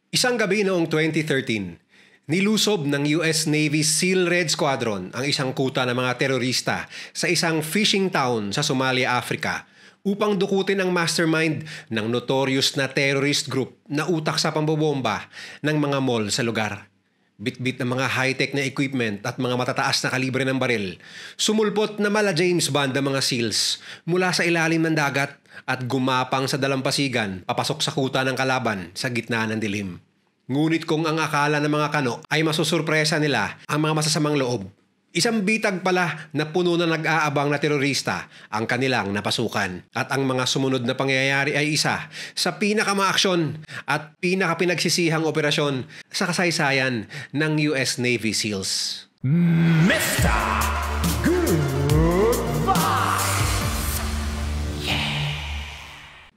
Isang gabi noong 2013, nilusob ng US Navy SEAL Red Squadron ang isang kuta ng mga terorista sa isang fishing town sa Somalia, Africa upang dukutin ang mastermind ng notorious na terrorist group na utak sa pambobomba ng mga mall sa lugar. Bitbit ng mga high-tech na equipment at mga matataas na kalibre ng baril, sumulpot na mala James Bond ang mga SEALs mula sa ilalim ng dagat at gumapang sa dalampasigan papasok sa kuta ng kalaban sa gitna ng dilim. Ngunit kung ang akala ng mga kano ay masusurpresa nila ang mga masasamang loob, isang bitag pala na puno na nag-aabang na terorista ang kanilang napasukan. At ang mga sumunod na pangyayari ay isa sa pinakamaaksyon at pinakapinagsisihang operasyon sa kasaysayan ng US Navy SEALs. Mr. Goodbye!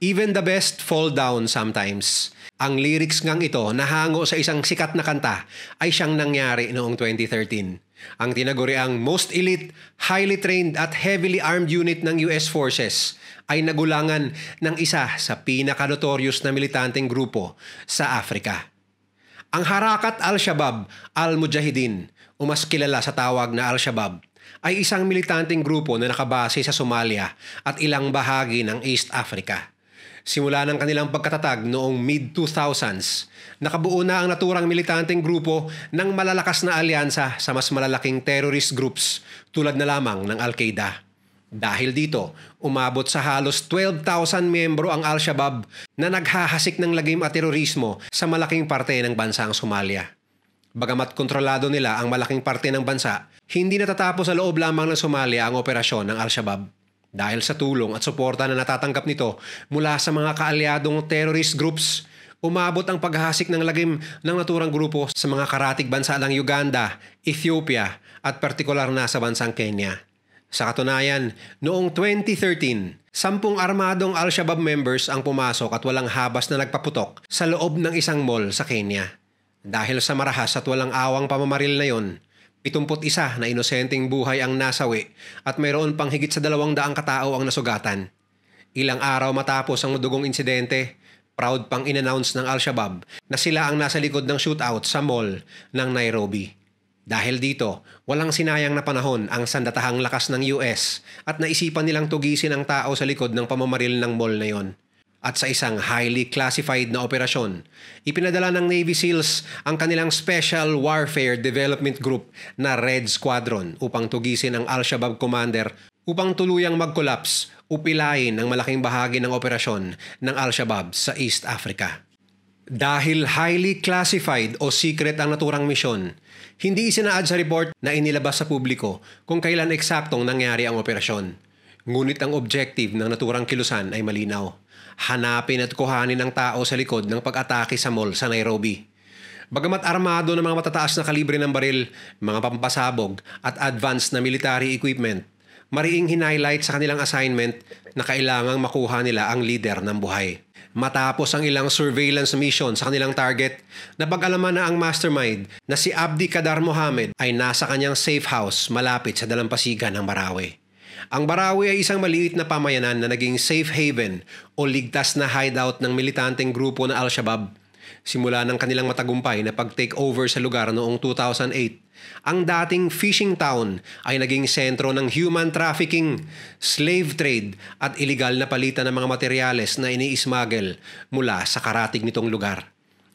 Even the best fall down sometimes. Ang lyrics ngang ito na hango sa isang sikat na kanta ay siyang nangyari noong 2013. Ang tinaguriang most elite, highly trained at heavily armed unit ng US Forces ay nagulangan ng isa sa pinaka-notorious na militanteng grupo sa Africa. Ang Harakat al-Shabaab al-Mujahideen, o mas kilala sa tawag na Al-Shabaab, ay isang militanteng grupo na nakabase sa Somalia at ilang bahagi ng East Africa. Simula ng kanilang pagkatatag noong mid-2000s, nakabuo na ang naturang militanteng grupo ng malalakas na alyansa sa mas malalaking terrorist groups tulad na lamang ng Al-Qaeda. Dahil dito, umabot sa halos 12,000 miyembro ang Al-Shabaab na naghahasik ng lagim at terorismo sa malaking parte ng bansang Somalia. Bagamat kontrolado nila ang malaking parte ng bansa, hindi natatapos sa loob lamang ng Somalia ang operasyon ng Al-Shabaab. Dahil sa tulong at suporta na natatanggap nito mula sa mga kaalyadong terrorist groups, umabot ang paghahasik ng lagim ng naturang grupo sa mga karatig bansa ng Uganda, Ethiopia at partikular na sa bansang Kenya. Sa katunayan, noong 2013, 10 armadong Al-Shabaab members ang pumasok at walang habas na nagpaputok sa loob ng isang mall sa Kenya. Dahil sa marahas at walang awang pamamaril na yon, 71 na inosenteng buhay ang nasawi at mayroon pang higit sa 200 katao ang nasugatan. Ilang araw matapos ang madugong insidente, proud pang inannounce ng Al-Shabaab na sila ang nasa likod ng shootout sa mall ng Nairobi. Dahil dito, walang sinayang na panahon ang sandatahang lakas ng US at naisipan nilang tugisin ang tao sa likod ng pamamaril ng mall na yon. At sa isang highly classified na operasyon, ipinadala ng Navy SEALs ang kanilang Special Warfare Development Group na Red Squadron upang tugisin ang Al-Shabaab commander upang tuluyang mag-collapse o pilayin ang malaking bahagi ng operasyon ng Al-Shabaab sa East Africa. Dahil highly classified o secret ang naturang misyon, hindi isinaad sa report na inilabas sa publiko kung kailan eksaktong nangyari ang operasyon. Ngunit ang objective ng naturang kilusan ay malinaw. Hanapin at kuhanin ang tao sa likod ng pag-atake sa mall sa Nairobi. Bagamat armado ng mga matataas na kalibre ng baril, mga pampasabog at advanced na military equipment, mariing hinighlight sa kanilang assignment na kailangang makuha nila ang leader ng buhay. Matapos ang ilang surveillance mission sa kanilang target, napag-alaman na ang mastermind na si Abdi Kadar Mohamed ay nasa kanyang safe house malapit sa dalampasigan ng Marawi. Ang Marawi ay isang maliit na pamayanan na naging safe haven o ligtas na hideout ng militanteng grupo na Al-Shabaab. Simula ng kanilang matagumpay na pag-take over sa lugar noong 2008, ang dating fishing town ay naging sentro ng human trafficking, slave trade at iligal na palitan ng mga materyales na ini-smuggle mula sa karatig nitong lugar.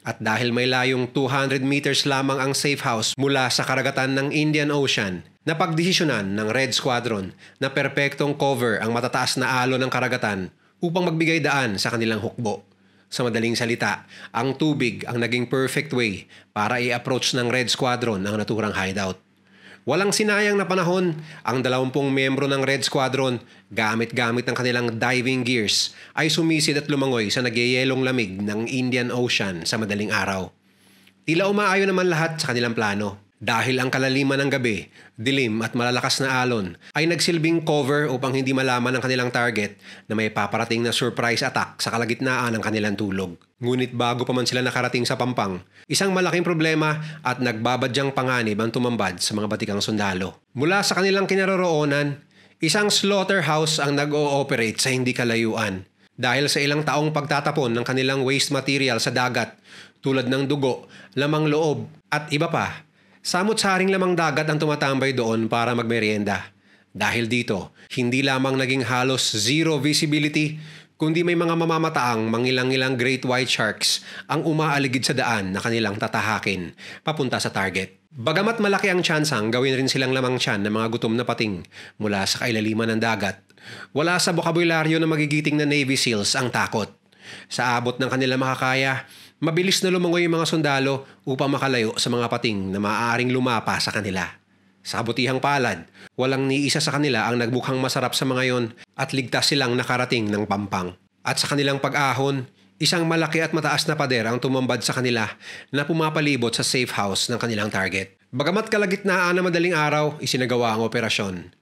At dahil may layong 200 meters lamang ang safe house mula sa karagatan ng Indian Ocean, napagdesisyonan ng Red Squadron na perpektong cover ang matataas na alon ng karagatan upang magbigay daan sa kanilang hukbo. Sa madaling salita, ang tubig ang naging perfect way para i-approach ng Red Squadron ang naturang hideout. Walang sinayang na panahon, ang 20 miyembro ng Red Squadron, gamit-gamit ng kanilang diving gears, ay sumisid at lumangoy sa nagyayelong lamig ng Indian Ocean sa madaling araw. Tila umaayon naman lahat sa kanilang plano. Dahil ang kalaliman ng gabi, dilim at malalakas na alon ay nagsilbing cover upang hindi malaman ng kanilang target na may paparating na surprise attack sa kalagitnaan ng kanilang tulog. Ngunit bago pa man sila nakarating sa pampang, isang malaking problema at nagbabadyang panganib ang tumambad sa mga batikang sundalo. Mula sa kanilang kinaroroonan, isang slaughterhouse ang nag-ooperate sa hindi kalayuan. Dahil sa ilang taong pagtatapon ng kanilang waste material sa dagat, tulad ng dugo, lamang loob at iba pa. Samot-saring lamang dagat ang tumatambay doon para magmerienda. Dahil dito, hindi lamang naging halos zero visibility, kundi may mga mamamataang mangilang-ilang great white sharks ang umaaligid sa daan na kanilang tatahakin papunta sa target. Bagamat malaki ang tsansang gawin rin silang lamang tiyan ng mga gutom na pating mula sa kailaliman ng dagat, wala sa bokabularyo na magigiting na Navy SEALs ang takot. Sa abot ng kanilang makakaya, mabilis na lumangoy yung mga sundalo upang makalayo sa mga pating na maaaring lumapa sa kanila. Sa kabutihang palad, walang ni isa sa kanila ang nagmukhang masarap sa mga yon at ligtas silang nakarating ng Pampang. At sa kanilang pag-ahon, isang malaki at mataas na pader ang tumambad sa kanila na pumapalibot sa safe house ng kanilang target. Bagamat kalagitnaan na madaling araw, isinagawa ang operasyon.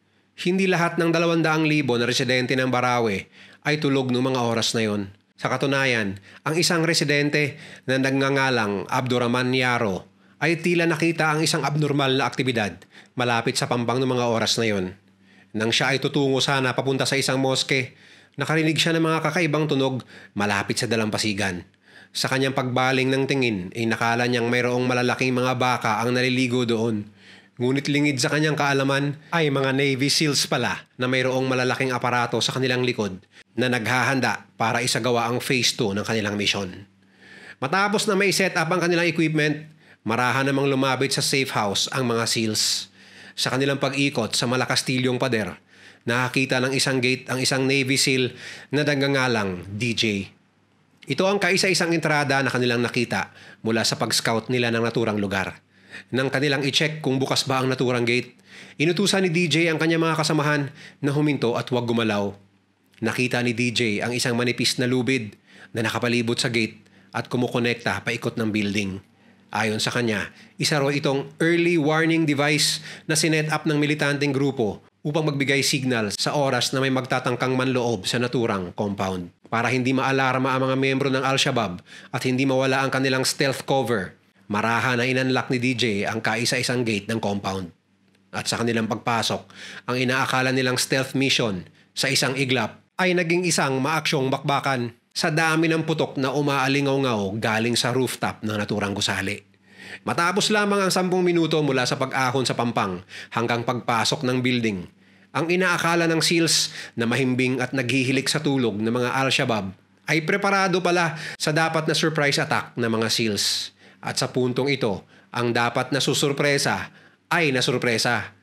Hindi lahat ng 200,000 na residente ng Barawe ay tulog noong mga oras na yon. Sa katunayan, ang isang residente na nagngangalang Abdurrahman Yaro ay tila nakita ang isang abnormal na aktibidad malapit sa Pampang ng mga oras na yon. Nang siya ay tutungo sana papunta sa isang moske, nakarinig siya ng mga kakaibang tunog malapit sa dalampasigan. Sa kanyang pagbaling ng tingin ay nakala niyang mayroong malalaking mga baka ang naliligo doon. Ngunit lingid sa kanyang kaalaman ay mga Navy SEALs pala na mayroong malalaking aparato sa kanilang likod na naghahanda para isagawa ang phase 2 ng kanilang misyon. Matapos na may set up ang kanilang equipment, marahan namang lumapit sa safe house ang mga SEALs. Sa kanilang pag-ikot sa malakastilyong pader, nakakita ng isang gate ang isang Navy SEAL na nagngangalang DJ. Ito ang kaisa-isang entrada na kanilang nakita mula sa pag-scout nila ng naturang lugar. Nang kanilang i-check kung bukas ba ang naturang gate, inutusan ni DJ ang kanyang mga kasamahan na huminto at huwag gumalaw. Nakita ni DJ ang isang manipis na lubid na nakapalibot sa gate at kumukonekta paikot ng building. Ayon sa kanya, isa raw itong early warning device na sinet up ng militanteng grupo upang magbigay signal sa oras na may magtatangkang manloob sa naturang compound. Para hindi maalarma ang mga miyembro ng Al-Shabaab at hindi mawala ang kanilang stealth cover, marahan na inunlock ni DJ ang kaisa-isang gate ng compound. At sa kanilang pagpasok, ang inaakala nilang stealth mission sa isang iglap ay naging isang maaksyong bakbakan sa dami ng putok na umaalingaw-ngaw galing sa rooftop ng naturang gusali. Matapos lamang ang 10 minuto mula sa pag-ahon sa Pampang hanggang pagpasok ng building, ang inaakala ng SEALs na mahimbing at naghihilik sa tulog ng mga Al-Shabaab ay preparado pala sa dapat na surprise attack ng mga SEALs. At sa puntong ito, ang dapat na susurpresa ay nasurpresa.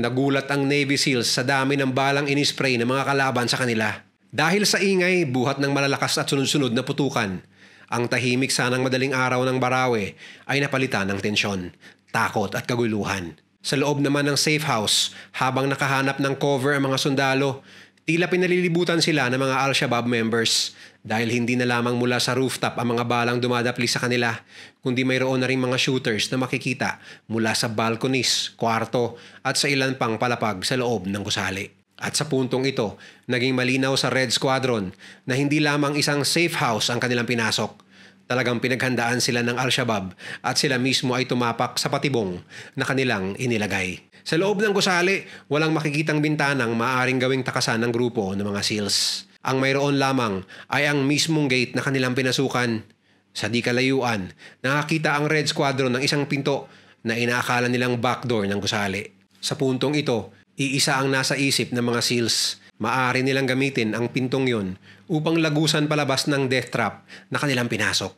Nagulat ang Navy SEALs sa dami ng balang inispray ng mga kalaban sa kanila. Dahil sa ingay, buhat ng malalakas at sunod-sunod na putukan, ang tahimik sanang madaling araw ng Barawe ay napalitan ng tensyon, takot at kaguluhan. Sa loob naman ng safe house, habang nakahanap ng cover ang mga sundalo, tila pinalilibutan sila ng mga Al-Shabaab members dahil hindi na lamang mula sa rooftop ang mga balang dumadapli sa kanila, kundi mayroon na rin mga shooters na makikita mula sa balconies, kwarto at sa ilan pang palapag sa loob ng gusali. At sa puntong ito, naging malinaw sa Red Squadron na hindi lamang isang safe house ang kanilang pinasok. Talagang pinaghandaan sila ng Al-Shabaab at sila mismo ay tumapak sa patibong na kanilang inilagay. Sa loob ng gusali, walang makikitang bintanang maaaring gawing takasan ng grupo ng mga SEALs. Ang mayroon lamang ay ang mismong gate na kanilang pinasukan. Sa di kalayuan, nakakita ang Red Squadron ng isang pinto na inaakala nilang backdoor ng gusali. Sa puntong ito, iisa ang nasa isip ng mga SEALs. Maaari nilang gamitin ang pintong yon upang lagusan palabas ng death trap na kanilang pinasok.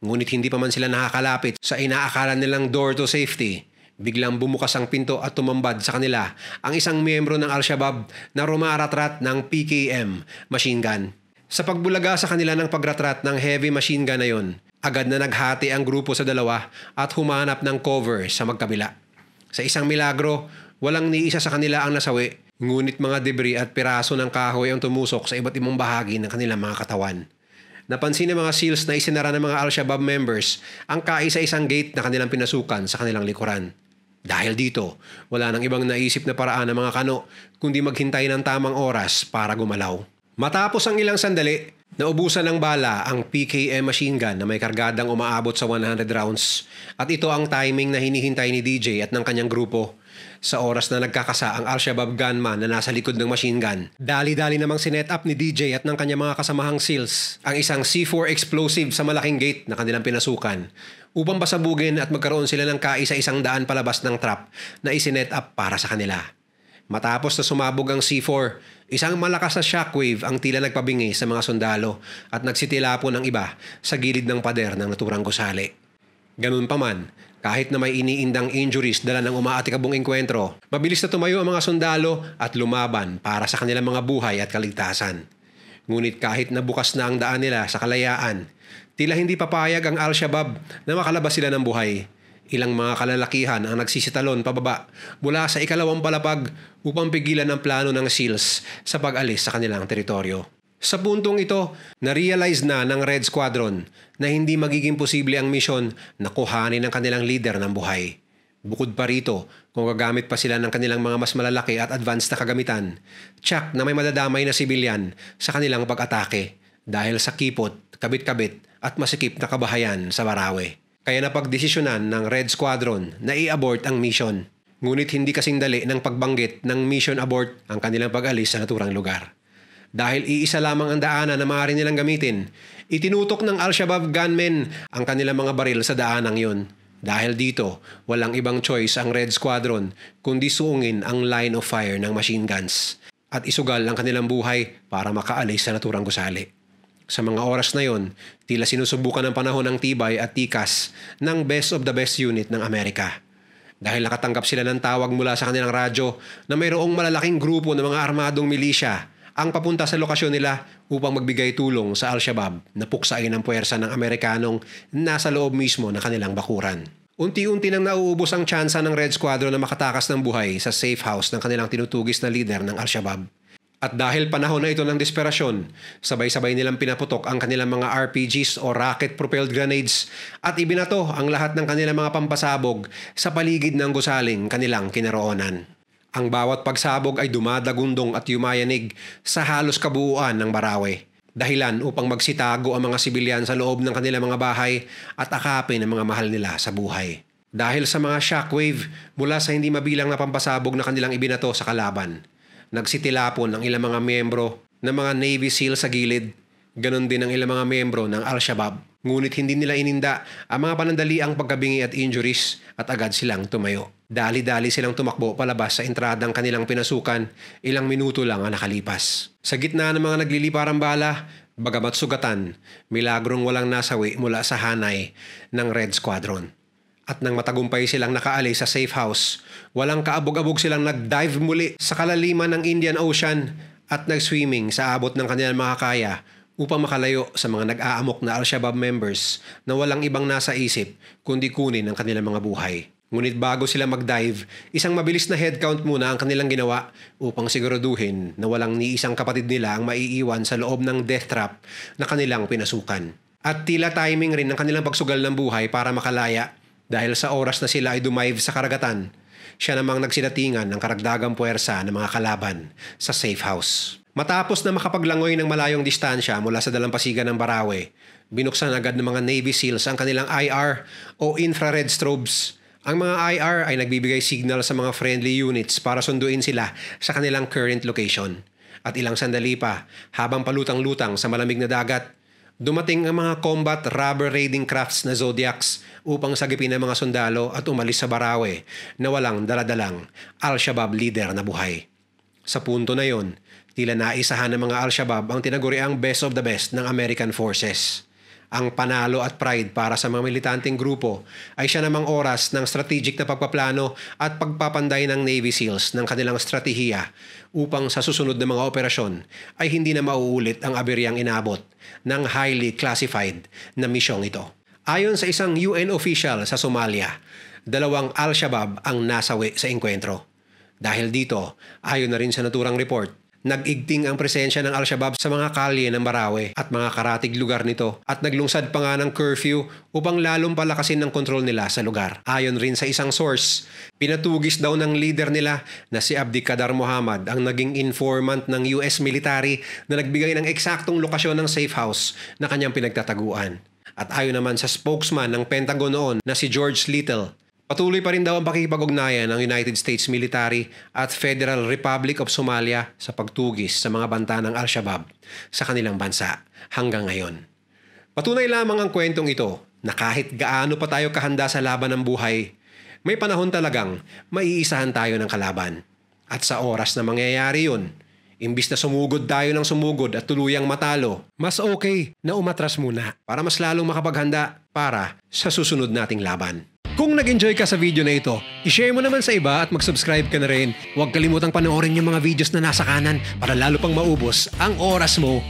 Ngunit hindi pa man sila nakakalapit sa inaakala nilang door to safety, biglang bumukas ang pinto at tumambad sa kanila ang isang miyembro ng Al-Shabaab na rumaratrat ng PKM machine gun. Sa pagbulaga sa kanila ng pagratrat ng heavy machine gun na yon, agad na naghati ang grupo sa dalawa at humanap ng cover sa magkabila. Sa isang milagro, walang ni isa sa kanila ang nasawi, ngunit mga debris at piraso ng kahoy ang tumusok sa iba't ibang bahagi ng kanilang mga katawan. Napansin ng mga SEALs na isinara ng mga Al-Shabaab members ang kaisa-isang gate na kanilang pinasukan sa kanilang likuran. Dahil dito, wala nang ibang naisip na paraan ng mga kano kundi maghintay ng tamang oras para gumalaw. Matapos ang ilang sandali, naubusan ng bala ang PKM machine gun na may kargadang umaabot sa 100 rounds. At ito ang timing na hinihintay ni DJ at ng kanyang grupo. Sa oras na nagkakasa ang Al-Shabaab gunman na nasa likod ng machine gun, dali-dali namang sinet up ni DJ at ng kanyang mga kasamahang SEALs ang isang C4 explosive sa malaking gate na kanilang pinasukan upang pasabugin at magkaroon sila ng kaisa-isang daan palabas ng trap na isinet up para sa kanila. Matapos na sumabog ang C4, isang malakas na shockwave ang tila nagpabingi sa mga sundalo at nagsitilapon ng iba sa gilid ng pader ng naturang gusali. Ganun pa man, kahit na may iniindang injuries dala ng umaatikabong engkwentro, mabilis na tumayo ang mga sundalo at lumaban para sa kanilang mga buhay at kaligtasan. Ngunit kahit na bukas na ang daan nila sa kalayaan, tila hindi papayag ang Al-Shabaab na makalabas sila ng buhay. Ilang mga kalalakihan ang nagsisitalon pababa mula sa ikalawang palapag upang pigilan ang plano ng SEALs sa pag-alis sa kanilang teritoryo. Sa puntong ito, na-realize na ng Red Squadron na hindi magiging posible ang misyon na kuhanin ang kanilang leader ng buhay. Bukod pa rito, kung gagamit pa sila ng kanilang mga mas malalaki at advanced na kagamitan, tsak na may madadamay na sibilyan sa kanilang pag-atake dahil sa kipot, kabit-kabit at masikip na kabahayan sa Barawe. Kaya napagdesisyonan ng Red Squadron na i-abort ang mission. Ngunit hindi kasing dali ng pagbanggit ng mission abort ang kanilang pag-alis sa naturang lugar. Dahil iisa lamang ang daanan na maaari nilang gamitin, itinutok ng Al-Shabaab gunmen ang kanilang mga baril sa daanang yun. Dahil dito, walang ibang choice ang Red Squadron kundi suungin ang line of fire ng machine guns at isugal ang kanilang buhay para makaalis sa naturang gusali. Sa mga oras na yon, tila sinusubukan ng panahon ng tibay at tikas ng best of the best unit ng Amerika. Dahil nakatanggap sila ng tawag mula sa kanilang radyo na mayroong malalaking grupo ng mga armadong milisya ang papunta sa lokasyon nila upang magbigay tulong sa Al-Shabaab na puksain ang puwersa ng Amerikanong nasa loob mismo ng kanilang bakuran. Unti-unti nang nauubos ang tsansa ng Red Squadron na makatakas ng buhay sa safe house ng kanilang tinutugis na leader ng Al-Shabaab. At dahil panahon na ito ng desperasyon, sabay-sabay nilang pinaputok ang kanilang mga RPGs o rocket-propelled grenades at ibinato ang lahat ng kanilang mga pampasabog sa paligid ng gusaling kanilang kinaroonan. Ang bawat pagsabog ay dumadagundong at yumayanig sa halos kabuuan ng Barawe. Dahilan upang magsitago ang mga sibilyan sa loob ng kanilang mga bahay at akapin ang mga mahal nila sa buhay. Dahil sa mga shockwave mula sa hindi mabilang na pampasabog na kanilang ibinato sa kalaban, nagsitilapon ang ilang mga miyembro ng mga Navy SEAL sa gilid, ganon din ang ilang mga miyembro ng Al-Shabaab. Ngunit hindi nila ininda ang mga panandaliang pagkabingi at injuries at agad silang tumayo. Dali-dali silang tumakbo palabas sa entradang kanilang pinasukan, ilang minuto lang ang nakalipas. Sa gitna ng mga nagliliparang bala, bagamat sugatan, milagrong walang nasawi mula sa hanay ng Red Squadron. At nang matagumpay silang nakaalis sa safe house, walang kaabog-abog silang nag-dive muli sa kalaliman ng Indian Ocean at nag-swimming sa abot ng kanilang makakaya upang makalayo sa mga nag-aamok na Al-Shabaab members na walang ibang nasa isip kundi kunin ang kanilang mga buhay. Ngunit bago sila mag-dive, isang mabilis na head count muna ang kanilang ginawa upang siguraduhin na walang ni isang kapatid nila ang maiiwan sa loob ng death trap na kanilang pinasukan. At tila timing rin ng kanilang pagsugal ng buhay para makalaya dahil sa oras na sila ay dumive sa karagatan, siya namang nagsidatingan ng karagdagang puwersa ng mga kalaban sa safe house. Matapos na makapaglangoy ng malayong distansya mula sa dalampasigan ng Barawe, binuksan agad ng mga Navy SEALs ang kanilang IR o infrared strobes. Ang mga IR ay nagbibigay signal sa mga friendly units para sunduin sila sa kanilang current location. At ilang sandali pa, habang palutang-lutang sa malamig na dagat, dumating ang mga combat rubber raiding crafts na Zodiacs upang sagipin ang mga sundalo at umalis sa Barawe na walang daladalang Al-Shabaab leader na buhay. Sa punto na yon, tila naisahan ng mga Al-Shabaab ang tinaguriang best of the best ng American forces. Ang panalo at pride para sa mga militanteng grupo ay siya namang oras ng strategic na pagpaplano at pagpapanday ng Navy SEALs ng kanilang stratehiya upang sa susunod na mga operasyon ay hindi na mauulit ang aberyang inabot ng highly classified na misyong ito. Ayon sa isang UN official sa Somalia, 2 Al-Shabaab ang nasawi sa engkwentro. Dahil dito, ayon na rin sa naturang report, nag-igting ang presensya ng Al-Shabaab sa mga kalye ng Barawe at mga karatig lugar nito at naglungsad pa nga ng curfew upang lalong palakasin ng kontrol nila sa lugar. Ayon rin sa isang source, pinatugis daw ng leader nila na si Abdiqadar Mohammed ang naging informant ng US military na nagbigay ng eksaktong lokasyon ng safe house na kanyang pinagtataguan. At ayon naman sa spokesman ng Pentagon noon na si George Little, Patuloy pa rin daw ang pakikipag-ugnayan ng United States Military at Federal Republic of Somalia sa pagtugis sa mga banta ng Al-Shabaab sa kanilang bansa hanggang ngayon. Patunay lamang ang kwentong ito na kahit gaano pa tayo kahanda sa laban ng buhay, may panahon talagang maiisahan tayo ng kalaban. At sa oras na mangyayari yun, imbis na sumugod tayo ng sumugod at tuluyang matalo, mas okay na umatras muna para mas lalong makapaghanda para sa susunod nating laban. Kung nag-enjoy ka sa video na ito, i-share mo naman sa iba at mag-subscribe ka na rin. Huwag kalimutang panoorin yung mga videos na nasa kanan para lalo pang maubos ang oras mo.